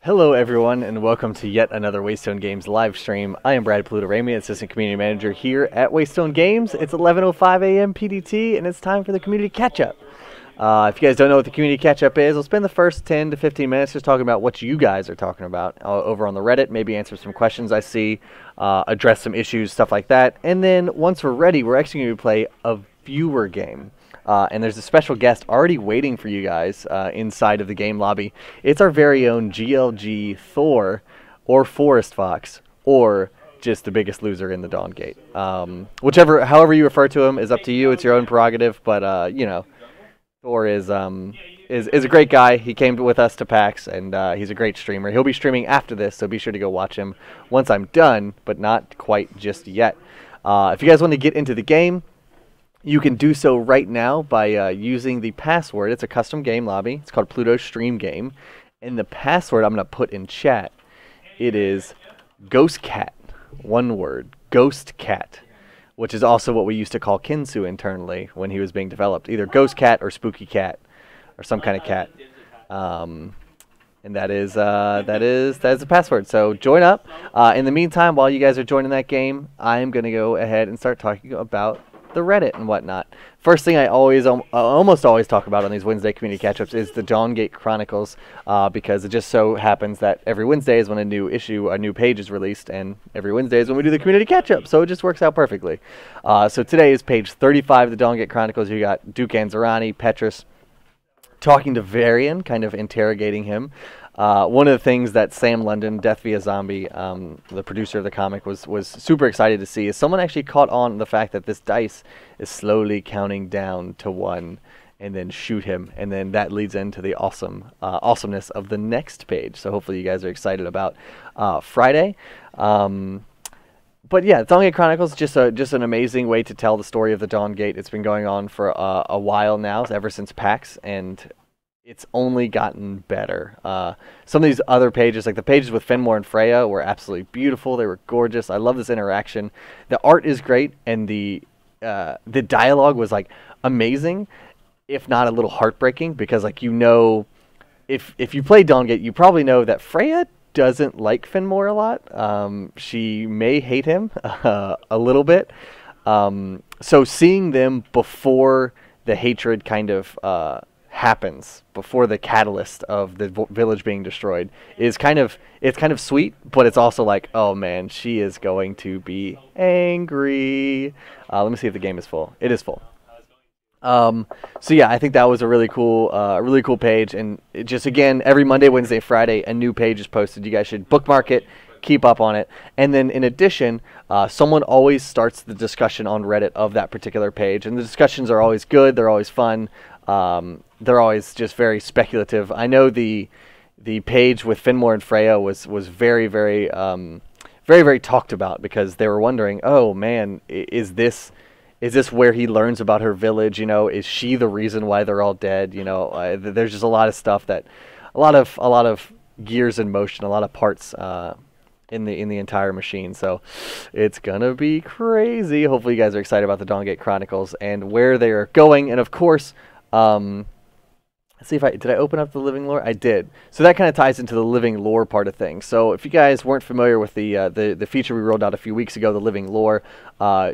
Hello everyone and welcome to yet another Waystone Games live stream. I am Brad Pluto-Ramey, Assistant Community Manager here at Waystone Games. It's 11:05 a.m. PDT and it's time for the Community Catch-Up. If you guys don't know what the Community Catch-Up is, we'll spend the first 10 to 15 minutes just talking about what you guys are talking about over on the Reddit, maybe answer some questions I see, address some issues, stuff like that. And then once we're ready, we're actually going to play a viewer game. And there's a special guest already waiting for you guys inside of the game lobby. It's our very own GLG Thor, or Forest Fox, or just the biggest loser in the Dawn Gate. However you refer to him is up to you. It's your own prerogative. But you know, Thor is a great guy. He came with us to PAX, and he's a great streamer. He'll be streaming after this, so be sure to go watch him once I'm done, but not quite just yet. If you guys want to get into the game, you can do so right now by using the password. It's a custom game lobby. It's called Pluto Stream Game. And the password I'm going to put in chat, it is Ghost Cat. One word, Ghost Cat, which is also what we used to call Kinsu internally when he was being developed. Either Ghost Cat or Spooky Cat or some kind of cat. And that is the password. So join up. In the meantime, while you guys are joining that game, I'm going to go ahead and start talking about the Reddit and whatnot. First thing I almost always talk about on these Wednesday community catch-ups is the Dawngate Chronicles, because it just so happens that every Wednesday is when a new page is released, and every Wednesday is when we do the community catch-up, so it just works out perfectly. So today is page 35 of the Dawngate Chronicles. You got Duke Anzarani, Petrus, talking to Varian, kind of interrogating him. One of the things that Sam London, Death via Zombie, the producer of the comic, was super excited to see is someone actually caught on the fact that this dice is slowly counting down to 1 and then shoot him, and then that leads into the awesomeness of the next page. So hopefully you guys are excited about Friday. But yeah, Dawngate Chronicles just an amazing way to tell the story of the Dawn Gate. It's been going on for a while now, ever since PAX, and it's only gotten better. Some of these other pages, like the pages with Fenmore and Freya, were absolutely beautiful. They were gorgeous. I love this interaction. The art is great, and the dialogue was like amazing, if not a little heartbreaking, because like, you know, if you play Dawngate, you probably know that Freya doesn't like Fenmore a lot. She may hate him a little bit. So seeing them before the hatred kind of happens, before the catalyst of the village being destroyed, is kind of sweet, but it's also like, oh man, she is going to be angry. Let me see if the game is full. It is full. So yeah, I think that was a really cool page, and it just, again, every Monday, Wednesday, Friday, a new page is posted. You guys should bookmark it, keep up on it, and then in addition, someone always starts the discussion on Reddit of that particular page, and the discussions are always good. They're always fun. They're always just very speculative. I know the page with Fenmore and Freya was very, very, very talked about, because they were wondering, oh man, is this where he learns about her village? You know, is she the reason why they're all dead? You know, there's just a lot of stuff a lot of gears in motion, a lot of parts in the entire machine. So it's gonna be crazy. Hopefully you guys are excited about the Dawngate Chronicles and where they are going. And of course, let's see if did I open up the living lore? I did. So that kind of ties into the living lore part of things. So if you guys weren't familiar with the feature we rolled out a few weeks ago, the living lore,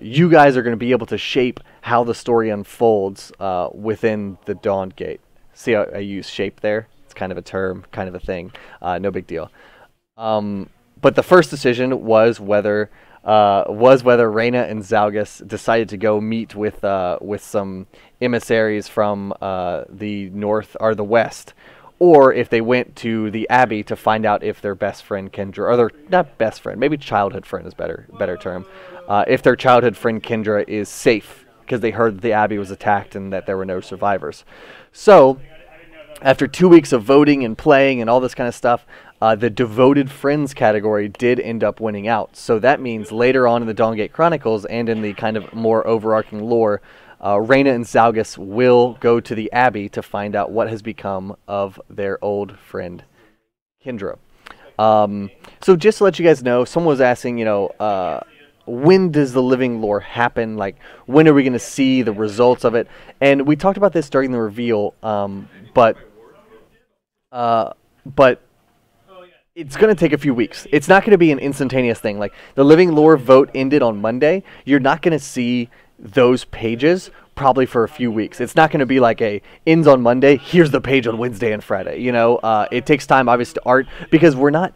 you guys are going to be able to shape how the story unfolds within the Dawn Gate. See how I use shape there? It's kind of a term, kind of a thing. No big deal. But the first decision was whether Reyna and Zalgus decided to go meet with some emissaries from the north or the west, or if they went to the Abbey to find out if their best friend Kendra, or their, not best friend, maybe childhood friend is better term, if their childhood friend Kendra is safe, because they heard that the Abbey was attacked and that there were no survivors. So after 2 weeks of voting and playing and all this kind of stuff, the devoted friends category did end up winning out. So that means later on in the Dawngate Chronicles and in the kind of more overarching lore, Reyna and Zalgus will go to the Abbey to find out what has become of their old friend Kendra. So just to let you guys know, someone was asking, you know, when does the living lore happen? Like, when are we going to see the results of it? And we talked about this during the reveal, but It's going to take a few weeks. It's not going to be an instantaneous thing. Like the Living Lore vote ended on Monday. You're not going to see those pages probably for a few weeks. It's not going to be like a ends on Monday, here's the page on Wednesday and Friday. You know, it takes time, obviously, to art, because we're not,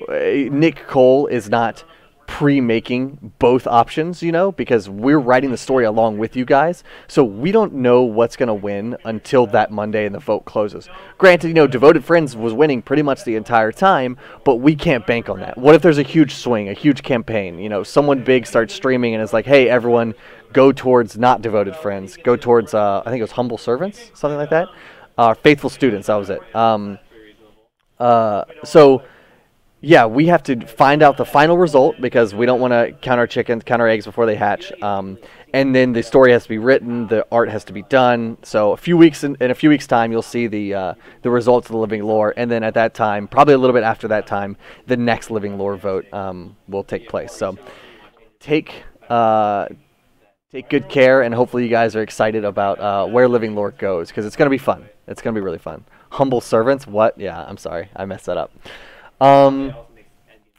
Nick Cole is not pre-making both options, you know, because we're writing the story along with you guys. So we don't know what's going to win until that Monday and the vote closes. Granted, you know, Devoted Friends was winning pretty much the entire time, but we can't bank on that. What if there's a huge swing, a huge campaign? You know, someone big starts streaming and is like, hey, everyone, go towards not Devoted Friends. Go towards, I think it was Humble Servants, something like that. Faithful Students, that was it. So yeah, we have to find out the final result because we don't want to count our chickens, count our eggs before they hatch. And then the story has to be written, the art has to be done. So a few weeks in a few weeks' time, you'll see the results of the Living Lore, and then at that time, probably a little bit after that time, the next Living Lore vote will take place. So take good care, and hopefully you guys are excited about where Living Lore goes, because it's going to be fun. It's going to be really fun. Humble Servants? What? Yeah, I'm sorry. I messed that up. And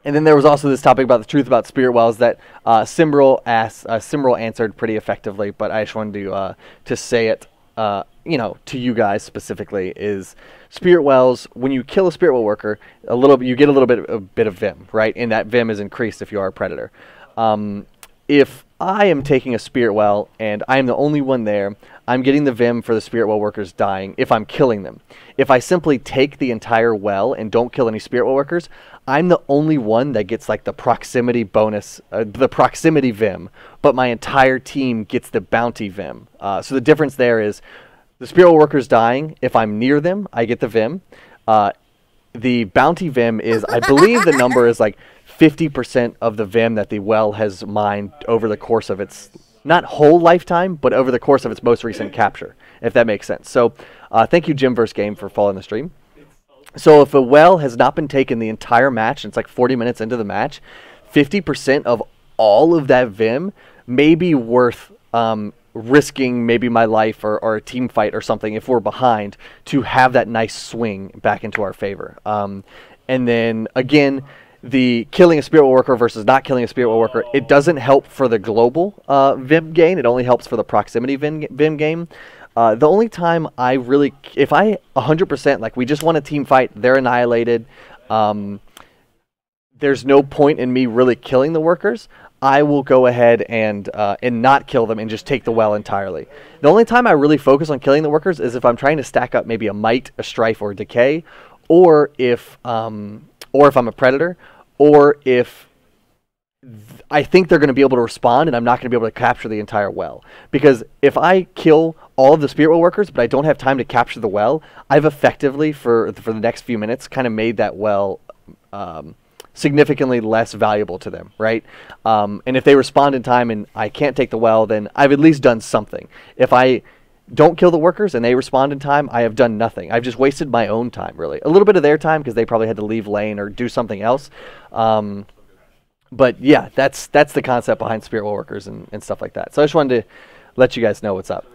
then there was also this topic about the truth about Spirit Wells that Simbrel answered pretty effectively, but I just wanted to say it, you know, to you guys specifically, is Spirit Wells, when you kill a Spirit Well worker, you get a bit of Vim, right? And that Vim is increased if you are a Predator. If I am taking a Spirit Well and I am the only one there, I'm getting the Vim for the Spirit Well workers dying if I'm killing them. If I simply take the entire well and don't kill any Spirit Well workers, I'm the only one that gets like the proximity bonus, the proximity Vim, but my entire team gets the bounty Vim. So the difference there is the Spirit Well workers dying, if I'm near them, I get the Vim. The bounty Vim is, I believe the number is like 50% of the Vim that the well has mined over the course of its, not whole lifetime, but over the course of its most recent capture, if that makes sense. So thank you, Jim vs. Game, for following the stream. So if a well has not been taken the entire match, and it's like 40 minutes into the match, 50% of all of that Vim may be worth risking maybe my life or a team fight or something if we're behind to have that nice swing back into our favor. And then, again, the killing a Spirit Well worker versus not killing a Spirit Well worker, it doesn't help for the global Vim gain. It only helps for the proximity Vim gain. The only time I really, if I 100%, like we just want a team fight, they're annihilated, there's no point in me really killing the workers, I will go ahead and not kill them and just take the well entirely. The only time I really focus on killing the workers is if I'm trying to stack up maybe a Might, a Strife, or a Decay, or if I'm a Predator, or if I think they're going to be able to respond and I'm not going to be able to capture the entire well. Because if I kill all of the Spirit Well workers but I don't have time to capture the well, I've effectively, for the next few minutes, kind of made that well significantly less valuable to them, right? And if they respond in time and I can't take the well, then I've at least done something. If I don't kill the workers and they respond in time, I have done nothing. I've just wasted my own time, really. A little bit of their time because they probably had to leave lane or do something else. But yeah, that's the concept behind Spirit Well workers and stuff like that. So I just wanted to let you guys know what's up.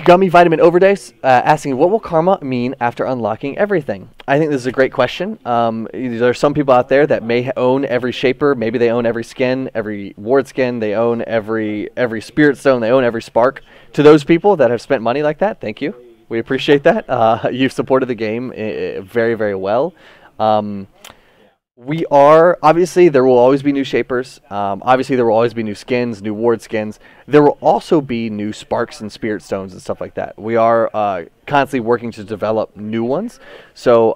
Gummy Vitamin Overdose asking, what will karma mean after unlocking everything? I think this is a great question. There's some people out there that may own every Shaper. Maybe they own every skin, every Ward skin. They own every Spirit Stone. They own every Spark. To those people that have spent money like that, thank you. We appreciate that. You've supported the game very, very well. We are, obviously, there will always be new Shapers. Obviously, there will always be new skins, new Ward skins. There will also be new Sparks and Spirit Stones and stuff like that. We are constantly working to develop new ones. So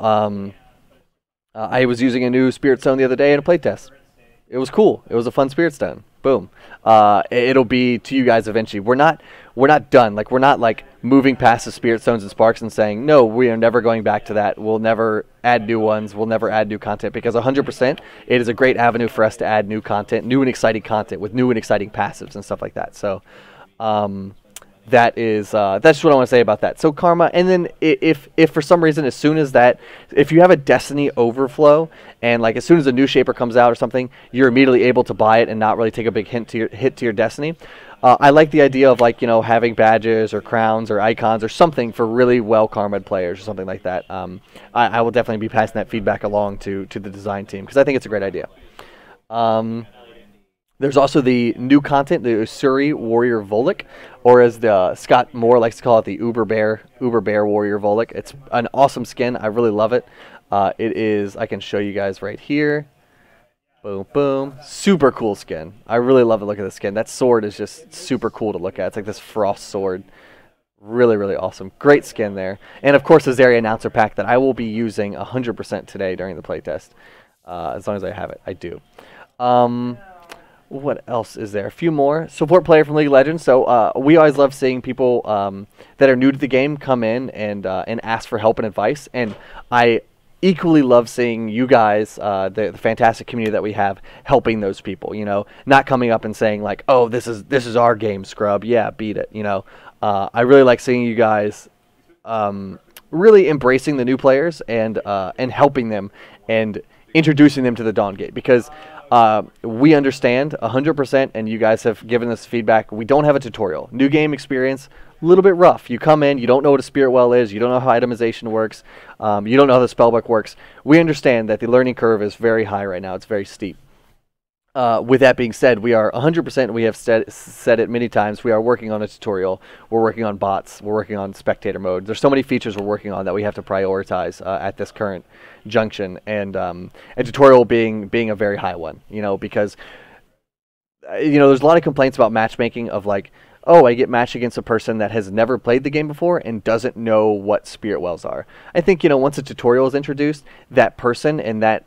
I was using a new Spirit Stone the other day in a playtest. It was cool. It was a fun Spirit Stone. Boom. It'll be to you guys eventually. We're not done. Like, we're not like moving past the Spirit Stones and Sparks and saying, no, we are never going back to that. We'll never add new ones. We'll never add new content, because 100% it is a great avenue for us to add new content, new and exciting content with new and exciting passives and stuff like that. So that's what I want to say about that. So Karma, and then if for some reason, as soon as that, if you have a Destiny overflow, and like as soon as a new Shaper comes out or something, you're immediately able to buy it and not really take a big hit to your Destiny. I like the idea of, like, having badges or crowns or icons or something for really well karma'd players or something like that. I will definitely be passing that feedback along to the design team, because I think it's a great idea. There's also the new content, the Usuri Warrior Volek, or as Scott Moore likes to call it, the Uber Bear Warrior Volek. It's an awesome skin. I really love it. It is, I can show you guys right here. Boom, boom. Super cool skin. I really love the look of the skin. That sword is just super cool to look at. It's like this frost sword. Really, really awesome. Great skin there. And, of course, the Zarya Announcer Pack that I will be using 100% today during the playtest. As long as I have it. I do. What else is there? A few more. Support player from League of Legends. So we always love seeing people that are new to the game come in and ask for help and advice. And I equally love seeing you guys, the fantastic community that we have, helping those people. Not coming up and saying like, "Oh, this is our game, scrub. Yeah, beat it." I really like seeing you guys really embracing the new players and helping them and introducing them to the Dawn Gate, because we understand 100%, and you guys have given us feedback. We don't have a tutorial. New game experience, a little bit rough. You come in, you don't know what a Spirit Well is, you don't know how itemization works, you don't know how the spellbook works. We understand that the learning curve is very high right now. It's very steep. With that being said, we are 100%, we have said it many times, we are working on a tutorial. We're working on bots. We're working on spectator mode. There's so many features we're working on that we have to prioritize at this current junction. And a tutorial being a very high one, because, there's a lot of complaints about matchmaking of like, oh, I get matched against a person that has never played the game before and doesn't know what Spirit Wells are. I think, once a tutorial is introduced, that person and that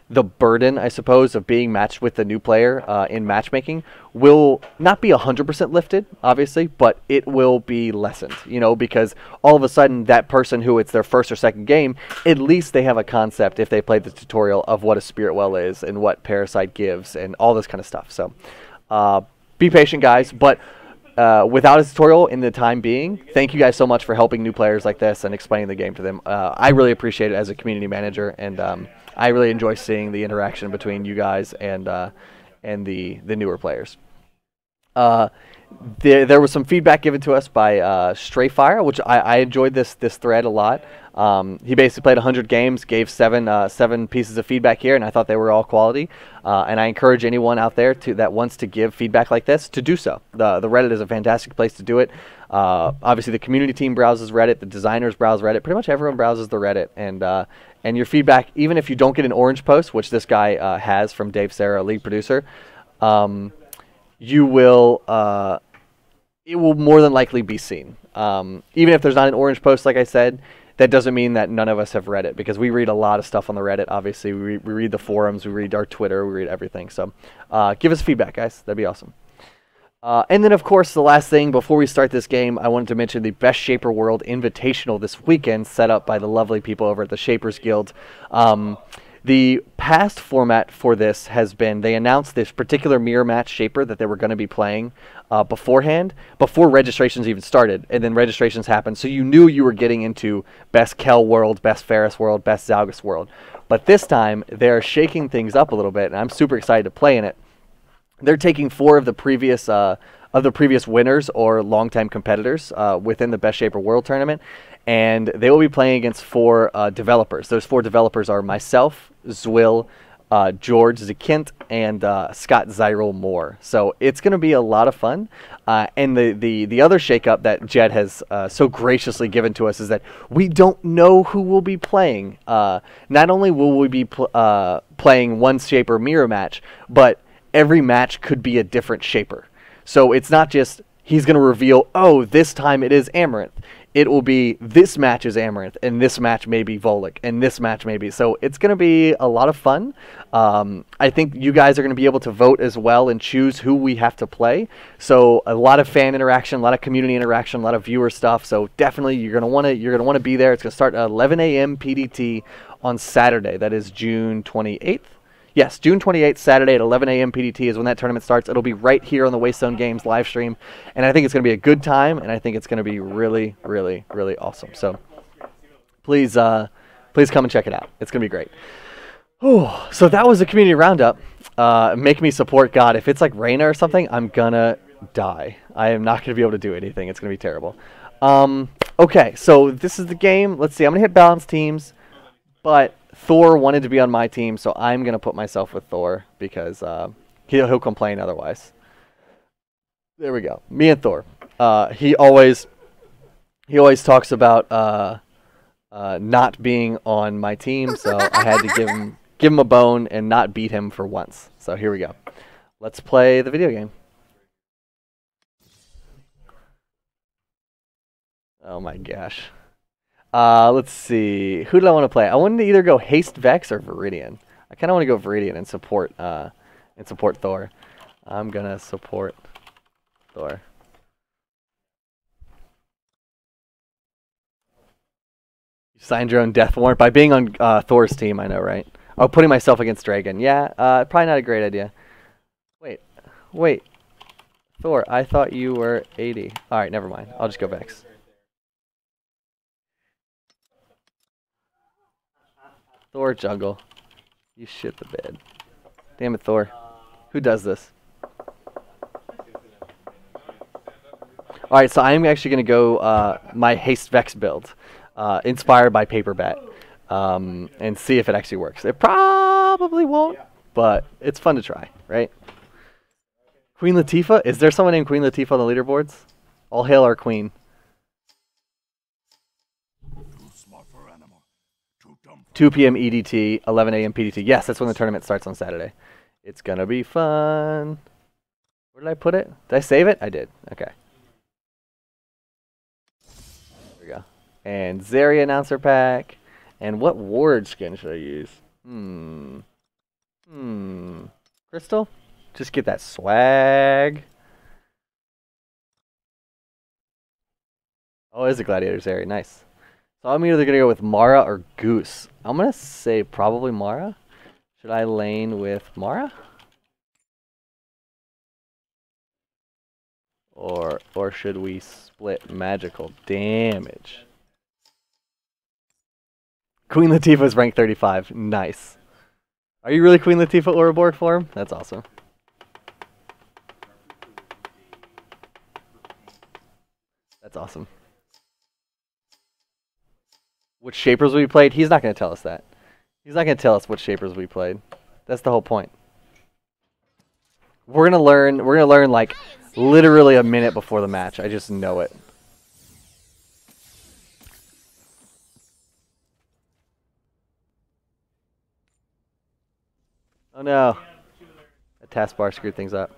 the burden, I suppose, of being matched with the new player in matchmaking will not be 100% lifted, obviously, but it will be lessened, because all of a sudden that person who it's their first or second game, at least they have a concept, if they played the tutorial, of what a Spirit Well is and what Parasite gives and all this kind of stuff. So be patient, guys, but without a tutorial in the time being, thank you guys so much for helping new players like this and explaining the game to them. I really appreciate it as a community manager, and I really enjoy seeing the interaction between you guys and the newer players. There was some feedback given to us by Strayfire, which I enjoyed this thread a lot. He basically played 100 games, gave seven pieces of feedback here, and I thought they were all quality. And I encourage anyone out there that wants to give feedback like this to do so. The Reddit is a fantastic place to do it. Obviously, the community team browses Reddit, the designers browse Reddit, pretty much everyone browses the Reddit, and your feedback, even if you don't get an orange post, which this guy has from Dave Serra, a lead producer, you will it will more than likely be seen. Even if there's not an orange post, like I said, that doesn't mean that none of us have read it, because we read a lot of stuff on the Reddit. Obviously, we read the forums, we read our Twitter, we read everything. So give us feedback, guys. That'd be awesome. And then, of course, the last thing before we start this game, I wanted to mention the Best Shaper World Invitational this weekend, set up by the lovely people over at the Shapers Guild. The past format for this has been, they announced this particular mirror match Shaper that they were going to be playing beforehand, before registrations even started, and then registrations happened, so you knew you were getting into Best Kel World, Best Ferris World, Best Zalgus World. But this time, they're shaking things up a little bit, and I'm super excited to play in it. They're taking 4 of the previous winners or longtime competitors within the Best Shaper World Tournament, and they will be playing against 4 developers. Those 4 developers are myself, Zwill, George Zakint, and Scott Zyril Moore. So it's going to be a lot of fun. And the other shakeup that Jed has so graciously given to us is that we don't know who will be playing. Not only will we be playing one Shaper mirror match, but every match could be a different Shaper. So it's not just he's going to reveal, oh, this time it is Amaranth. It will be this match is Amaranth, and this match may be Volek, and this match may be. So it's going to be a lot of fun. I think you guys are going to be able to vote as well and choose who we have to play. So a lot of fan interaction, a lot of community interaction, a lot of viewer stuff. So definitely you're going to want to be there. It's going to start at 11 a.m. PDT on Saturday. That is June 28th. Yes, June 28th, Saturday at 11 a.m. PDT is when that tournament starts. It'll be right here on the Waystone Games live stream, and I think it's going to be a good time, and I think it's going to be really, really, really awesome. So please come and check it out. It's going to be great. Ooh, so that was a community roundup. Make me support God. If it's like Reyna or something, I'm going to die. I am not going to be able to do anything. It's going to be terrible. Okay, so this is the game. Let's see. I'm going to hit balance teams, but Thor wanted to be on my team, so I'm going to put myself with Thor because he'll complain otherwise. There we go. Me and Thor. He always talks about not being on my team, so I had to give him a bone and not beat him for once. So here we go. Let's play the video game. Oh my gosh. Let's see. Who do I want to play? I wanted to either go Haste Vex or Viridian. I kind of want to go Viridian and support Thor. I'm gonna support Thor. You signed your own death warrant by being on Thor's team. I know, right? Oh, putting myself against Dragon. Yeah, probably not a great idea. Wait. Thor, I thought you were 80. All right, never mind. I'll just go Vex. Thor jungle. You shit the bed. Damn it, Thor. Who does this? Alright, so I'm actually going to go my Haste Vex build. Inspired by Paper Bat. And see if it actually works. It probably won't, but it's fun to try, right? Queen Latifah? Is there someone named Queen Latifah on the leaderboards? All hail our queen. 2 p.m. EDT, 11 a.m. PDT. Yes, that's when the tournament starts on Saturday. It's going to be fun. Where did I put it? Did I save it? I did. Okay. There we go. And Zeri announcer pack. And what ward skin should I use? Crystal? Just get that swag. Oh, it is a Gladiator Zeri. Nice. So I'm either going to go with Mara or Goose. I'm going to say probably Mara. Should I lane with Mara? Or should we split magical damage? Queen Latifah is ranked 35. Nice. Are you really Queen Latifah Ouroboros form? That's awesome. That's awesome. Which shapers we played? He's not going to tell us that. He's not going to tell us what shapers we played. That's the whole point. We're going to learn like literally a minute before the match. I just know it. Oh no. The taskbar screwed things up.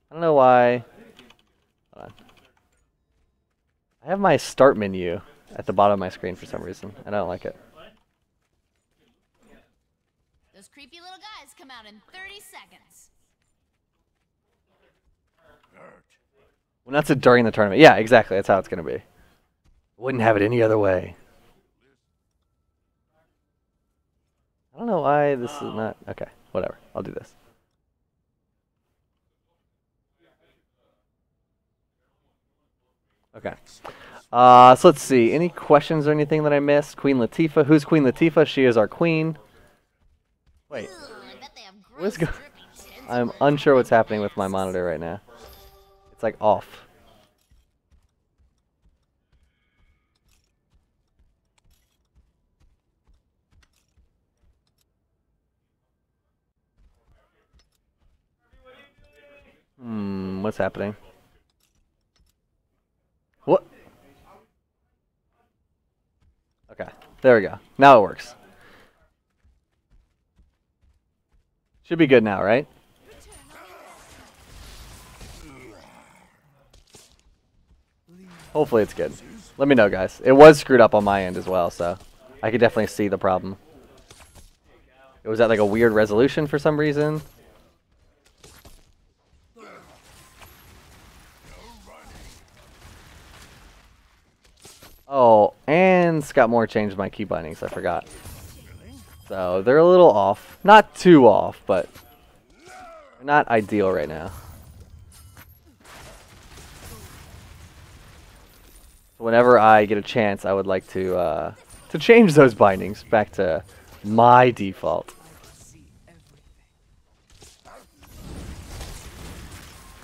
I don't know why. Hold on. I have my start menu at the bottom of my screen for some reason. I don't like it. Those creepy little guys come out in 30 seconds. Well, that's it during the tournament. Yeah, exactly. That's how it's going to be. Wouldn't have it any other way. I don't know why this is not... Okay, whatever. I'll do this. Okay. So let's see. Any questions or anything that I missed? Queen Latifah. Who's Queen Latifah? She is our queen. Wait. What's going... I'm unsure what's happening with my monitor right now. It's like off. What's happening? What? Okay, there we go. Now it works. Should be good now, right? Hopefully it's good. Let me know, guys. It was screwed up on my end as well, so I could definitely see the problem. It was at like a weird resolution for some reason. Oh, and Scott Moore changed my key bindings. I forgot. So they're a little off. Not too off, but not ideal right now. Whenever I get a chance, I would like to change those bindings back to my default.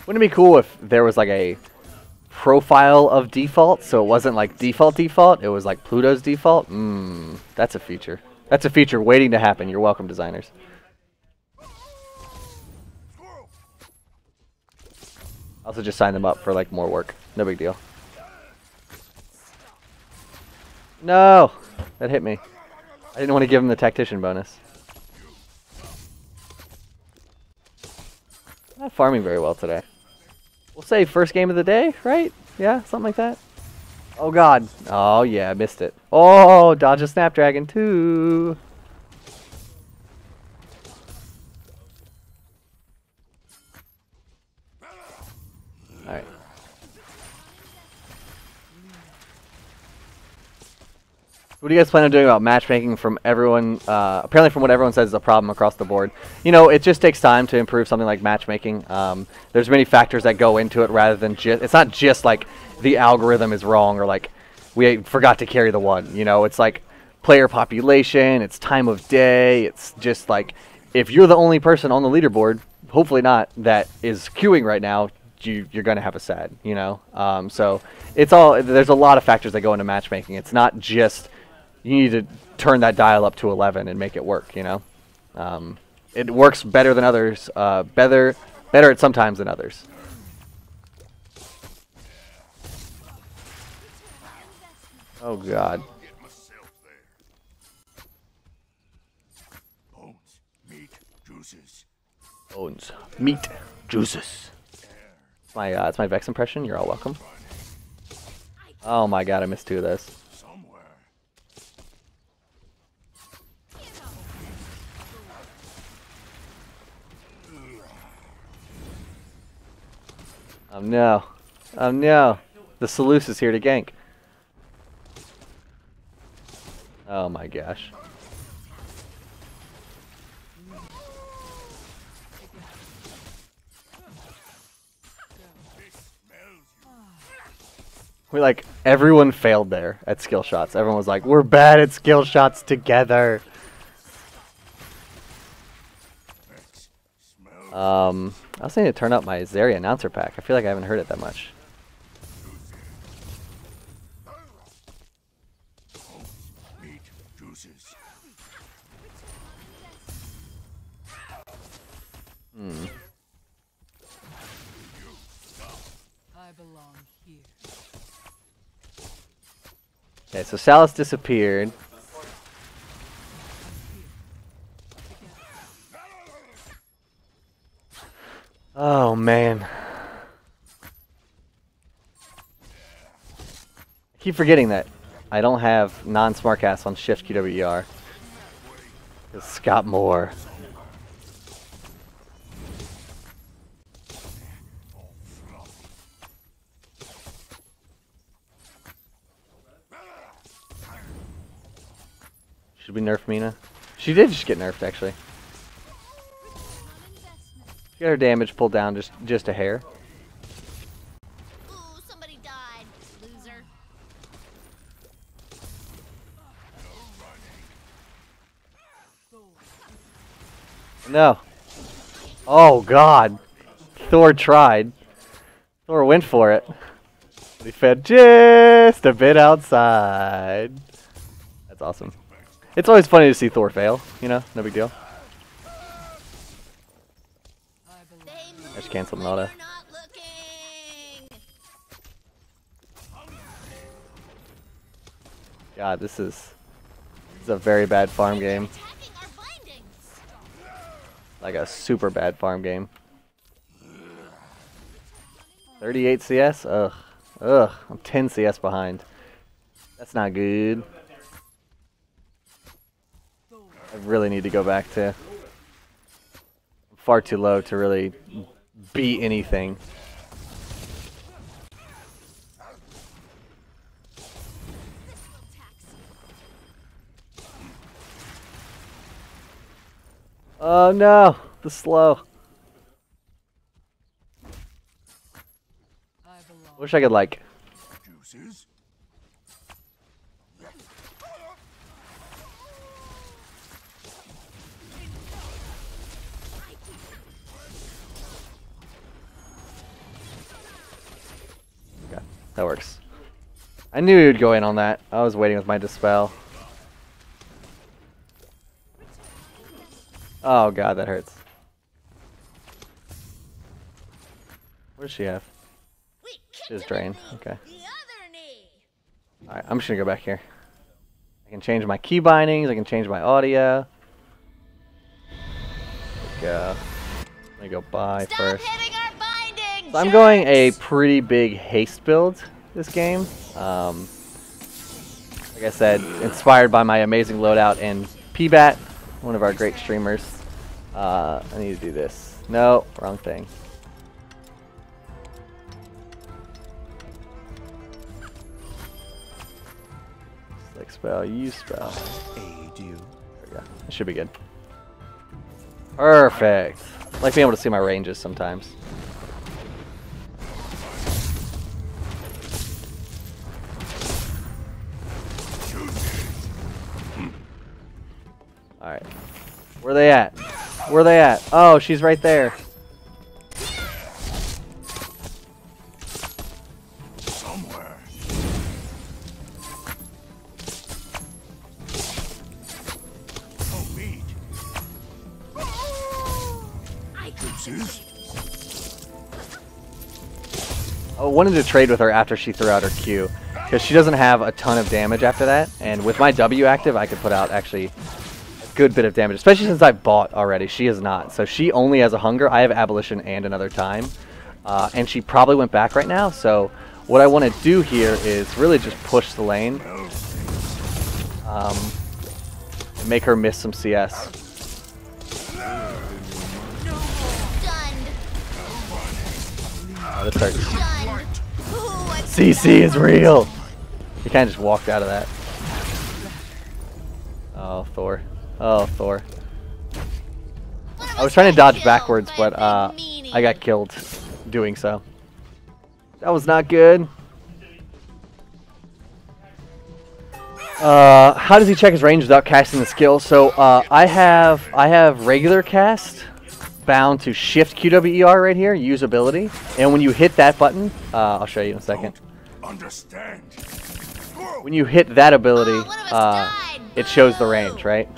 Wouldn't it be cool if there was like a profile of default, so it wasn't like default, it was like Pluto's default? That's a feature. That's a feature waiting to happen. You're welcome, designers. Also just sign them up for like more work. No big deal. No! That hit me. I didn't want to give him the tactician bonus. Not farming very well today. We'll say first game of the day, right? Yeah, something like that. Oh god. Oh yeah, I missed it. Oh, dodge a Snapdragon too. Alright. What do you guys plan on doing about matchmaking from everyone? Apparently from what everyone says is a problem across the board. You know, it just takes time to improve something like matchmaking. There's many factors that go into it rather than just... It's not just like the algorithm is wrong or like we forgot to carry the one. You know, it's like player population, it's time of day, it's just like if you're the only person on the leaderboard, hopefully not, that is queuing right now, you're going to have a sad, you know? So it's all... There's a lot of factors that go into matchmaking. It's not just... You need to turn that dial up to 11 and make it work, you know? It works better than others, better at some times than others. Oh god. Bones, meat, juices. It's my Vex impression. You're all welcome. Oh my god, I missed two of those. Oh no. Oh no. The Selous is here to gank. Oh my gosh. Everyone failed there at skill shots. Everyone was like, we're bad at skill shots together. I was thinking to turn up my Zarya announcer pack. I feel like I haven't heard it that much. Okay, so Salus disappeared. Oh man. I keep forgetting that I don't have non-smartcast on Shift QWER. It's Scott Moore. Should we nerf Mina? She did just get nerfed, actually. She got her damage pulled down just a hair. Ooh, somebody died, loser. No. Oh god. Thor tried. Thor went for it. He fed just a bit outside. That's awesome. It's always funny to see Thor fail, you know? No big deal. I just canceled an auto. God, this is a very bad farm game. Like a super bad farm game. 38 CS? Ugh. Ugh. I'm 10 CS behind. That's not good. I really need to go back to... I'm far too low to really beat anything. Oh no, the slow. Wish I could like. Juices? Okay, that works. I knew he would go in on that. I was waiting with my dispel. Oh god, that hurts. What does she have? She has drain. Okay. Alright, I'm just gonna go back here. I can change my key bindings, I can change my audio. Go. Let me go buy first. So I'm going a pretty big haste build this game. Like I said, inspired by my amazing loadout and PBAT, one of our great streamers. I need to do this. No, wrong thing. Select spell, use spell. Aid you. There we go. It should be good. Perfect. I like being able to see my ranges sometimes. Alright. Where are they at? Where are they at? Oh, she's right there. Somewhere. Oh, meat. Juices? I wanted to trade with her after she threw out her Q, because she doesn't have a ton of damage after that, and with my W active I could put out actually a good bit of damage, especially since I bought already. She is not, so she only has a hunger. I have abolition and another time, and she probably went back right now, so what I want to do here is really just push the lane and make her miss some CS. Oh, this hurts. CC is real! He kind of just walked out of that. Oh, Thor. Oh, Thor. I was trying to dodge backwards, but I got killed doing so. That was not good. How does he check his range without casting the skill? So I have regular cast bound to shift QWER right here, use ability, and when you hit that button, I'll show you in a second. Understand. When you hit that ability, it shows the range, right?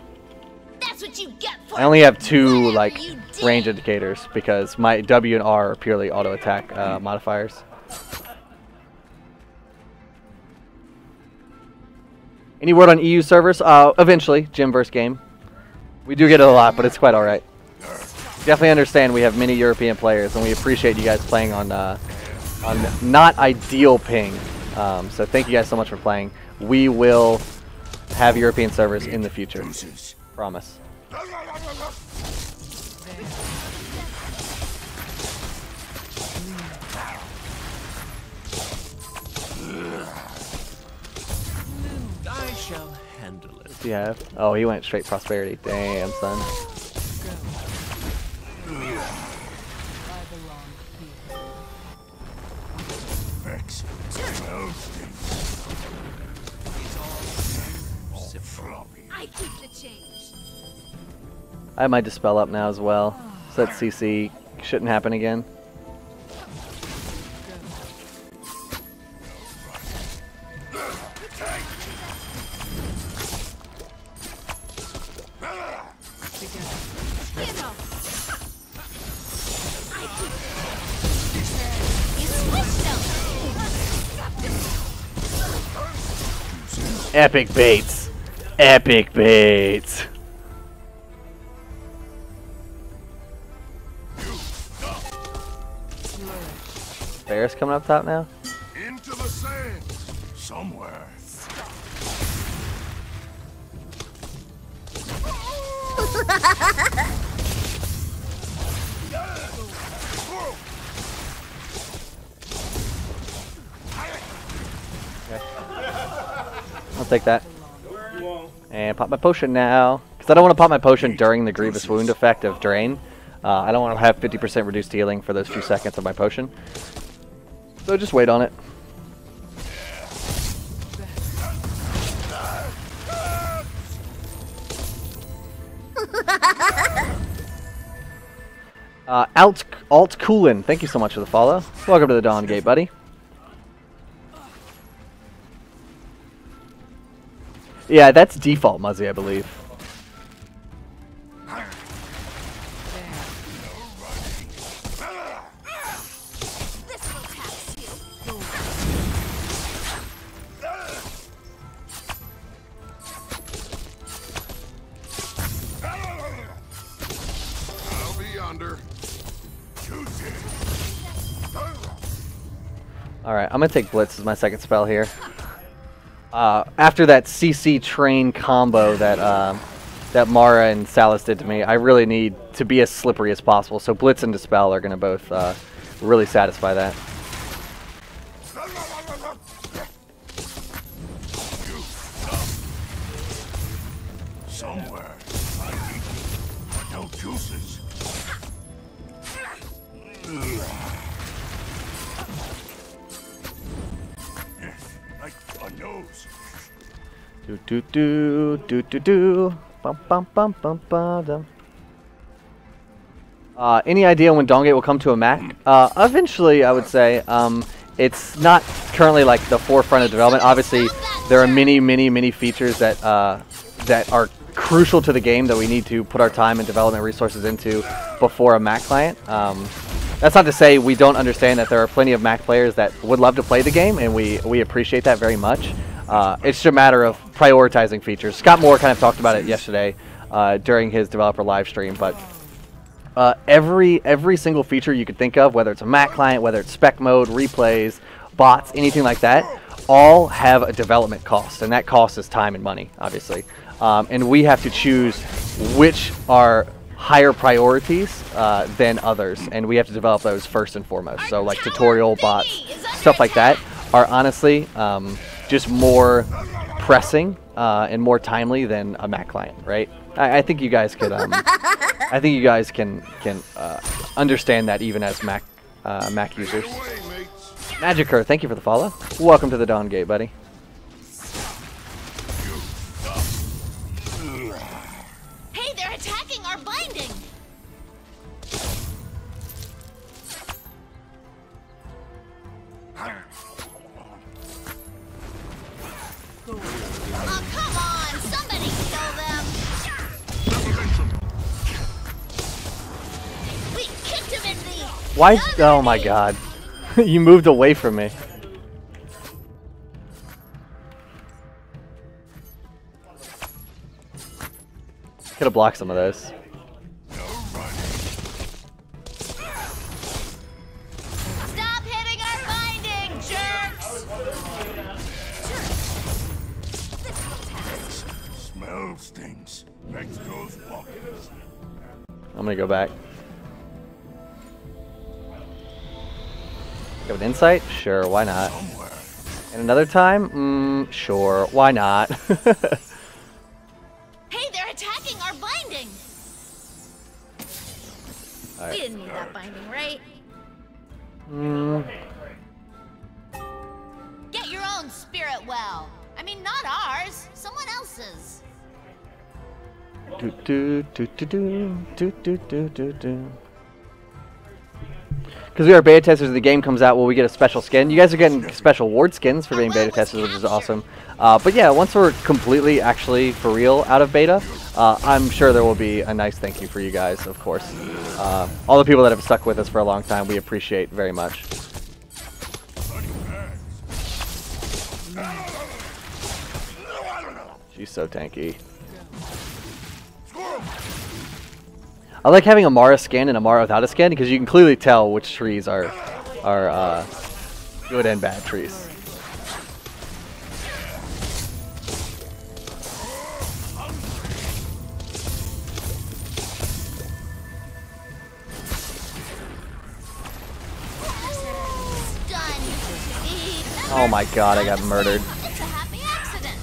That's what you get for I only have two like range indicators because my W and R are purely auto attack modifiers. Any word on EU servers? Eventually, gym versus game. We do get it a lot, but it's quite all right. Definitely understand we have many European players, and we appreciate you guys playing on not ideal ping. So thank you guys so much for playing. We will have European servers in the future. Promise. I shall handle it. What do you have? Oh, he went straight prosperity. Damn, son. I keep the change. I have my dispel up now as well, so that CC shouldn't happen again. Epic baits. Epic baits. Bear's coming up top now. Into the sand. Somewhere. I'll take that. And pop my potion now, because Because I don't want to pop my potion during the Grievous Wound effect of Drain. I don't want to have 50% reduced healing for those few seconds of my potion. So just wait on it. Alt Coolin, thank you so much for the follow. Welcome to the Dawn Gate, buddy. Yeah, that's default, Muzzy, I believe. I'll be under. Alright, I'm going to take Blitz as my second spell here. After that CC train combo that that Mara and Salas did to me, I really need to be as slippery as possible. So Blitz and Dispel are going to both really satisfy that. Somewhere, I need no juices. Like a nose. Do do do do do do. Bum bum bum bum bum dum. Any idea when Dawn Gate will come to a Mac? Eventually, I would say. It's not currently like the forefront of development. Obviously, there are many features that that are crucial to the game that we need to put our time and development resources into before a Mac client. That's not to say we don't understand that there are plenty of Mac players that would love to play the game, and we appreciate that very much. It's just a matter of prioritizing features. Scott Moore kind of talked about it yesterday during his developer live stream, but every single feature you could think of, whether it's a Mac client, whether it's spec mode, replays, bots, anything like that, all have a development cost, and that cost is time and money, obviously. And we have to choose which are higher priorities than others, and we have to develop those first and foremost. So like tutorial bots, stuff like that are honestly just more pressing and more timely than a Mac client, right? I think you guys could I think you guys can understand that even as Mac users. Magicer, thank you for the follow. Welcome to the Dawn Gate, buddy. Hey, they're attacking our binding. Oh, come on! Somebody kill them! We kicked him in the... Why? Oh my god. You moved away from me. Could have blocked some of those. Stop hitting our binding, jerks! Smell stinks. Next goes walking. I'm gonna go back. Have an insight? Sure, why not? And another time? Sure, why not? Hey, they're attacking our binding! All right. We didn't need that binding, right? Get your own spirit well. I mean, not ours. Someone else's. Do do do do do do do do do do. Because we are beta testers, the game comes out, will we get a special skin? You guys are getting special ward skins for being beta testers, which is awesome. But yeah, once we're completely, actually, for real, out of beta, I'm sure there will be a nice thank you for you guys, of course. All the people that have stuck with us for a long time, we appreciate very much. She's so tanky. I like having a Mara skin and a Mara without a skin because you can clearly tell which trees are good and bad trees. Oh my god, I got murdered. It's a happy accident.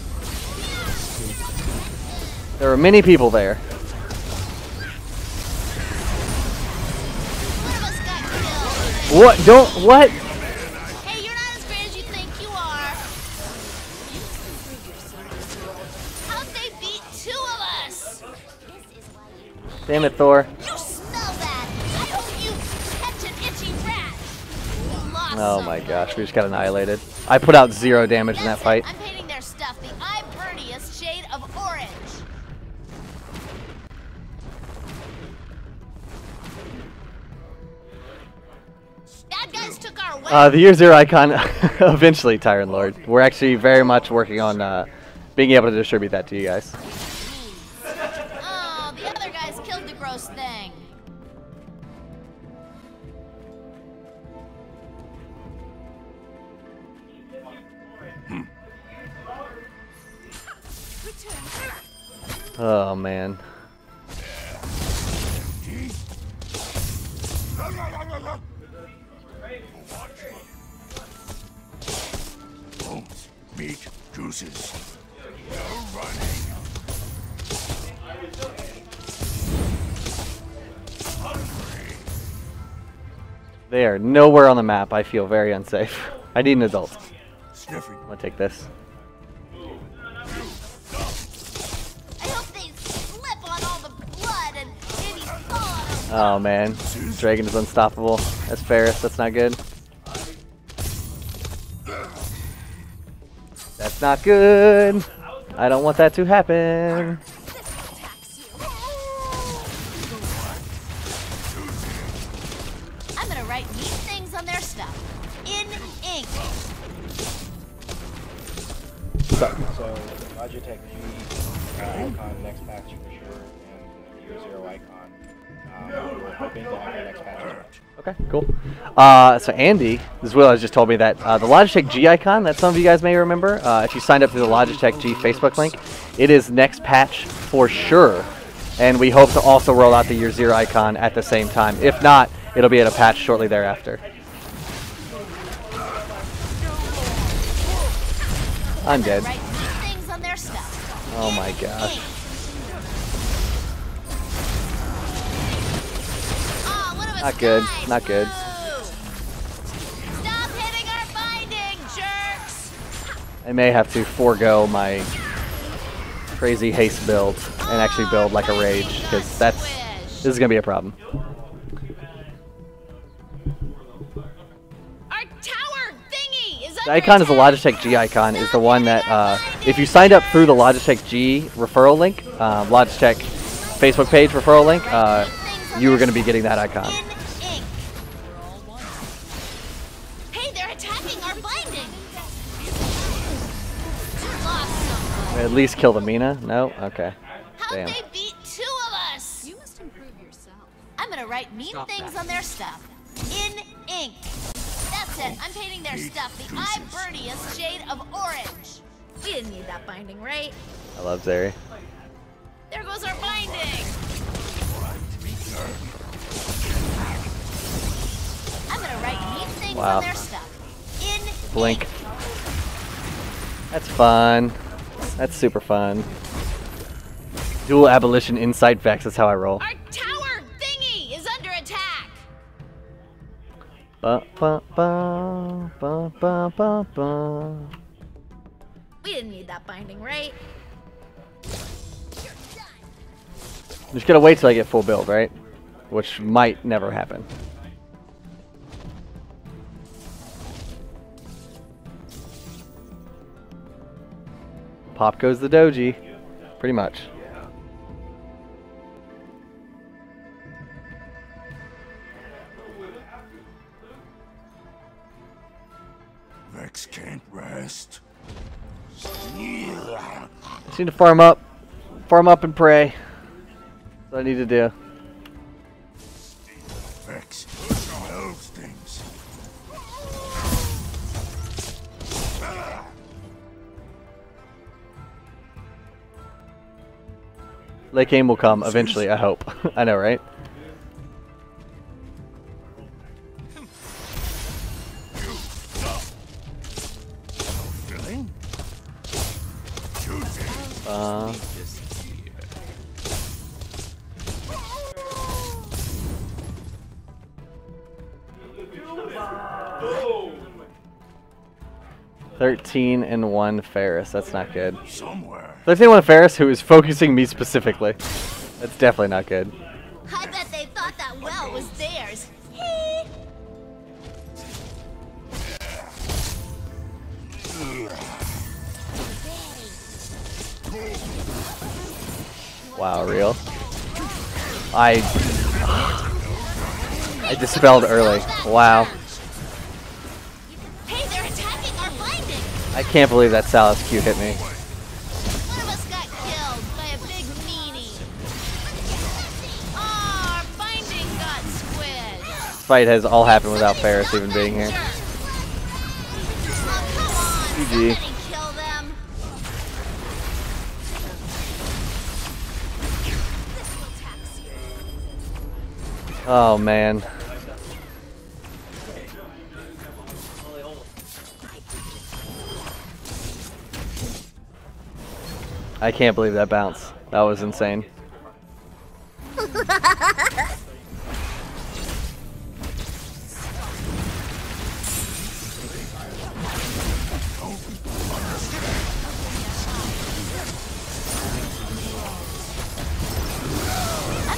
There were many people there. One of us got killed. What? Don't. What? Hey, you're not as great as you think you are. How'd they beat 2 of us? Damn it, Thor. You smell that? I hope you catch an itchy rat. You lost Oh my somebody. gosh, we just got annihilated. I put out 0 damage in that That's it. fight. I'm painting their stuff the eye prettiest shade of orange. Bad guys took our weapons. The Year Zero icon, eventually, Tyrant Lord. We're actually very much working on being able to distribute that to you guys. Oh, the other guys killed the gross thing. Oh man. Bones, meat, juices. No running. Hungry. They are nowhere on the map. I feel very unsafe. I need an adult. Sniffing. I'm gonna take this. I hope they slip on all the blood and maybe fall on them. Oh man. Dragon is unstoppable. That's Ferris. That's not good. That's not good. I don't want that to happen. I'm gonna write neat things on their stuff. In ink. So Logitech G icon next patch for sure, and the Year Zero icon. We're hoping to have the next patch as well. Okay, cool. So Andy, as well as just told me that the Logitech G icon that some of you guys may remember, if you signed up through the Logitech G Facebook link, it is next patch for sure. And we hope to also roll out the Year Zero icon at the same time. If not, it'll be at a patch shortly thereafter. I'm dead. Write neat things on their stuff. Oh In my gosh. ink. Aw, one of us Not good, died. not good. Woo. Stop hitting our binding, jerks! I may have to forego my crazy haste build and actually build like a rage, because this is gonna be a problem. Our tower thingy is The icon is the Logitech G icon, is the one that if you signed up through the Logitech G referral link, Logitech Facebook page referral link, you were going to be getting that icon. In ink. Hey, they're attacking our binding. Lost someone. At least kill the Mina? No? Okay. How'd Damn. they beat 2 of us? You must improve yourself. I'm gonna write mean things on their stuff. In ink. That's it. I'm painting their stuff the eye birdiest shade of orange. We didn't need that binding, right? I love Zeri. There goes our binding. I'm gonna write neat things Wow. on their stuff. In Blink. ink. That's fun. That's super fun. Dual abolition insight vex, that's how I roll. Our tower thingy is under attack. Ba, ba, ba, ba, ba, ba, ba. We didn't need that binding, right? Just gotta wait till I get full build, right? Which might never happen. Pop goes the doji. Pretty much. Vex can't rest. Just need to farm up and pray. That's what I need to do. Vex smells things. Late game will come eventually, I hope. I know, right? Filling? Choosing. 13 and 1 Ferris. That's not good. Somewhere. 13 and 1 Ferris, who is focusing me specifically. That's definitely not good. I bet they thought that well was theirs. Wow, real. I dispelled early. Wow. Hey, they're attacking our binding. I can't believe that Salus Q hit me. One of us got killed by a big meanie. Our binding got squid. This fight has all happened without Ferris even being here. Oh, come on. GG. Somebody kill them. This will tax you. Oh man. I can't believe that bounce. That was insane. I'm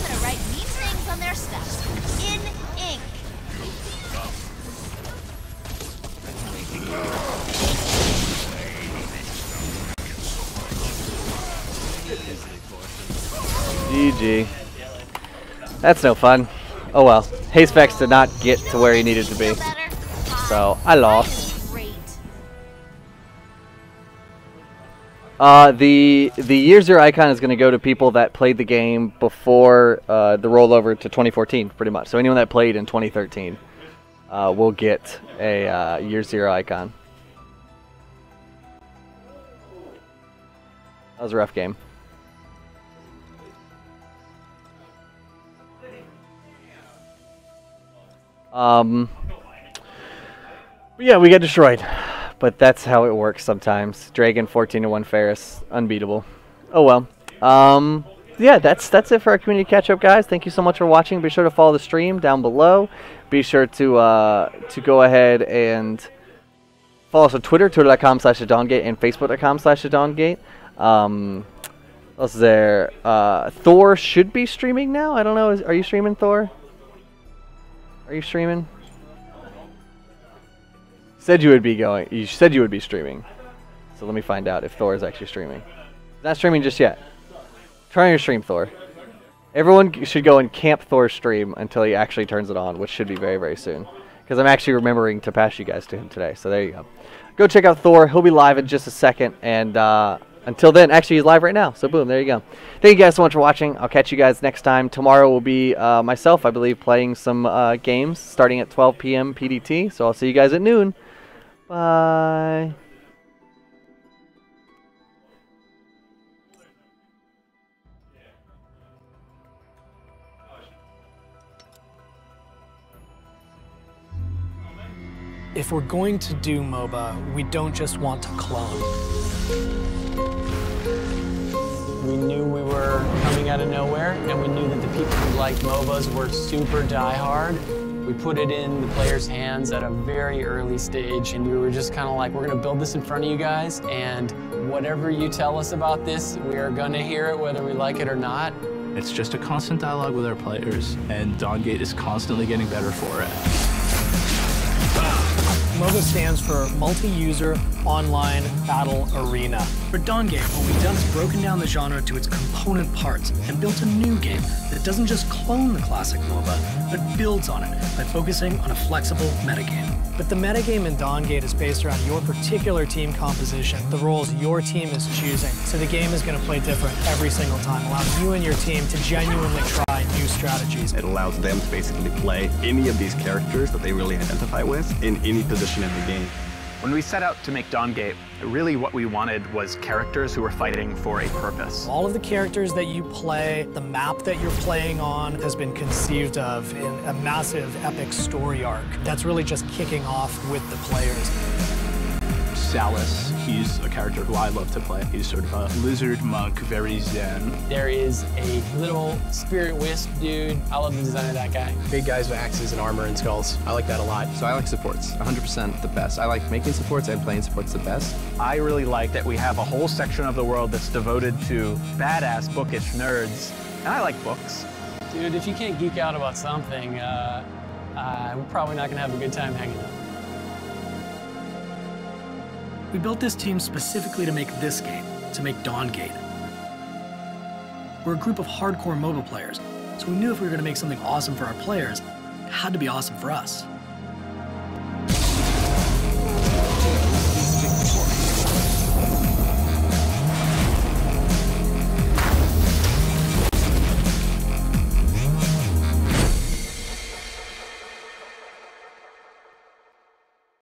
gonna write mean things on their stuff. In ink. GG. That's no fun. Oh well. Hastevex did not get to where he needed to be. Feel better? So I lost. Great. The year 0 icon is going to go to people that played the game before the rollover to 2014, pretty much. So anyone that played in 2013 will get a year 0 icon. That was a rough game. Yeah, we got destroyed. But that's how it works sometimes. Dragon 14 to 1 Ferris, unbeatable. Oh well. Yeah, that's it for our community catch up, guys. Thank you so much for watching. Be sure to follow the stream down below. Be sure to go ahead and follow us on Twitter, twitter.com/thedawngate, and facebook.com/thedawngate. What else is there? Thor should be streaming now. I don't know. Are you streaming, Thor? Are you streaming? Said you would be going. You said you would be streaming. So let me find out if Thor is actually streaming. Not streaming just yet. Try your stream, Thor. Everyone should go and camp Thor's stream until he actually turns it on, which should be very, very soon. Because I'm actually remembering to pass you guys to him today. So there you go. Go check out Thor. He'll be live in just a second. And until then, actually, he's live right now. So boom, there you go. Thank you guys so much for watching. I'll catch you guys next time. Tomorrow will be myself, I believe, playing some games starting at 12 p.m. PDT. So I'll see you guys at noon. Bye. If we're going to do MOBA, we don't just want to clone. We knew we were coming out of nowhere, and we knew that the people who liked MOBAs were super diehard. We put it in the players' hands at a very early stage, and we were just kind of like, we're going to build this in front of you guys, and whatever you tell us about this, we are going to hear it whether we like it or not. It's just a constant dialogue with our players, and Dawngate is constantly getting better for it. MOBA stands for Multi-User Online Battle Arena. For Dawngate, what we've done is broken down the genre to its component parts and built a new game that doesn't just clone the classic MOBA, but builds on it by focusing on a flexible metagame. But the metagame in Dawngate is based around your particular team composition, the roles your team is choosing. So the game is going to play different every single time, allowing you and your team to genuinely try new strategies. It allows them to basically play any of these characters that they really identify with in any position in the game. When we set out to make Dawngate, really what we wanted was characters who were fighting for a purpose. All of the characters that you play, the map that you're playing on has been conceived of in a massive epic story arc that's really just kicking off with the players. Salus. He's a character who I love to play. He's sort of a lizard monk, very zen. There is a little spirit wisp dude. I love the design of that guy. Big guys with axes and armor and skulls. I like that a lot. So I like supports, 100% the best. I like making supports and playing supports the best. I really like that we have a whole section of the world that's devoted to badass, bookish nerds. And I like books. Dude, if you can't geek out about something, we're probably not gonna have a good time hanging out. We built this team specifically to make this game, to make Dawngate. We're a group of hardcore MOBA players, so we knew if we were gonna make something awesome for our players, it had to be awesome for us.